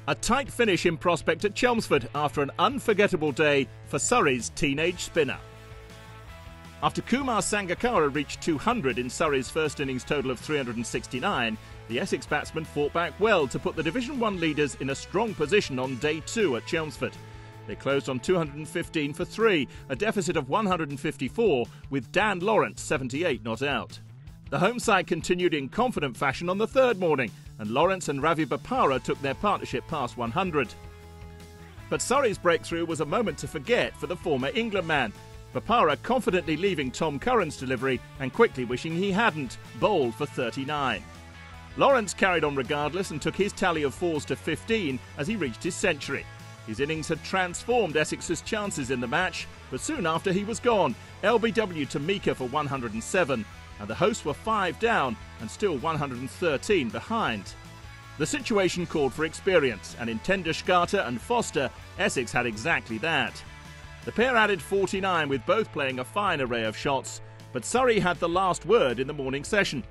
A tight finish in prospect at Chelmsford after an unforgettable day for Surrey's teenage spinner. After Kumar Sangakkara reached 200 in Surrey's first innings total of 369, the Essex batsman fought back well to put the Division 1 leaders in a strong position on day 2 at Chelmsford. They closed on 215 for 3, a deficit of 154, with Dan Lawrence 78 not out. The home side continued in confident fashion on the third morning, and Lawrence and Ravi Bopara took their partnership past 100. But Surrey's breakthrough was a moment to forget for the former England man. Bopara confidently leaving Tom Curran's delivery and quickly wishing he hadn't, bowled for 39. Lawrence carried on regardless and took his tally of 4s to 15 as he reached his century. His innings had transformed Essex's chances in the match, but soon after he was gone, LBW to Mika for 107, and the hosts were 5 down and still 113 behind. The situation called for experience, and in Tendulkar and Foster, Essex had exactly that. The pair added 49 with both playing a fine array of shots, but Surrey had the last word in the morning session.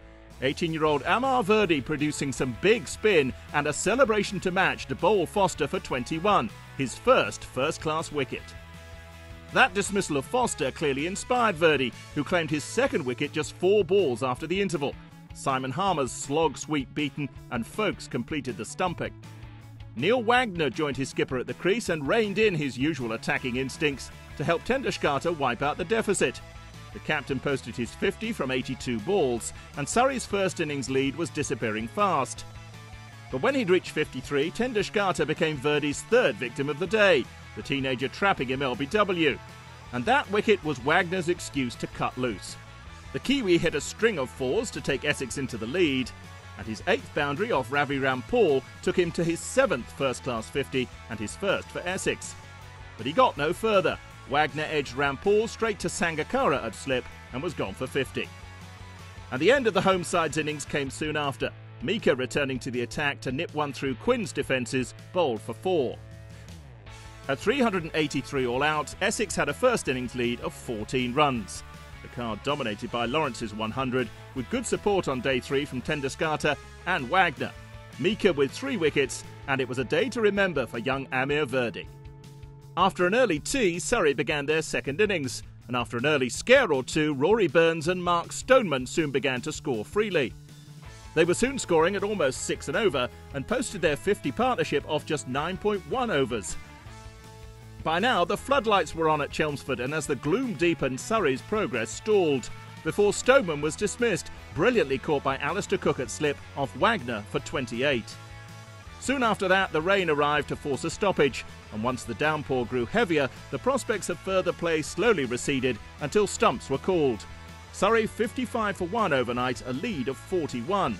18-year-old Amar Virdi producing some big spin and a celebration to match to bowl Foster for 21, his first-class wicket. That dismissal of Foster clearly inspired Virdi, who claimed his second wicket just 4 balls after the interval. Simon Harmer's slog sweep beaten and Folkes completed the stumping. Neil Wagner joined his skipper at the crease and reined in his usual attacking instincts to help Tendulkar wipe out the deficit. The captain posted his 50 from 82 balls, and Surrey's first innings lead was disappearing fast. But when he'd reached 53, Tendulkar became Virdi's third victim of the day, the teenager trapping him LBW. And that wicket was Wagner's excuse to cut loose. The Kiwi hit a string of 4s to take Essex into the lead, and his 8th boundary off Ravi Rampal took him to his 7th first-class 50 and his first for Essex. But he got no further. Wagner edged Rampal straight to Sangakkara at slip and was gone for 50. And the end of the home side's innings came soon after. Mika returning to the attack to nip one through Quinn's defences, bowled for 4. At 383 all out, Essex had a first innings lead of 14 runs. The card dominated by Lawrence's 100, with good support on day 3 from Tendulkar and Wagner. Mika with 3 wickets, and it was a day to remember for young Amar Virdi. After an early tea, Surrey began their second innings, and after an early scare or two, Rory Burns and Mark Stoneman soon began to score freely. They were soon scoring at almost 6 and over, and posted their 50 partnership off just 9.1 overs. By now, the floodlights were on at Chelmsford, and as the gloom deepened, Surrey's progress stalled, before Stoneman was dismissed, brilliantly caught by Alistair Cook at slip off Wagner for 28. Soon after that, the rain arrived to force a stoppage, and once the downpour grew heavier, the prospects of further play slowly receded until stumps were called. Surrey 55 for 1 overnight, a lead of 41.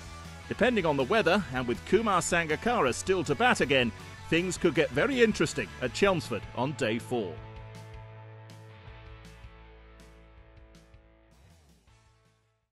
Depending on the weather, and with Kumar Sangakkara still to bat again, things could get very interesting at Chelmsford on day 4.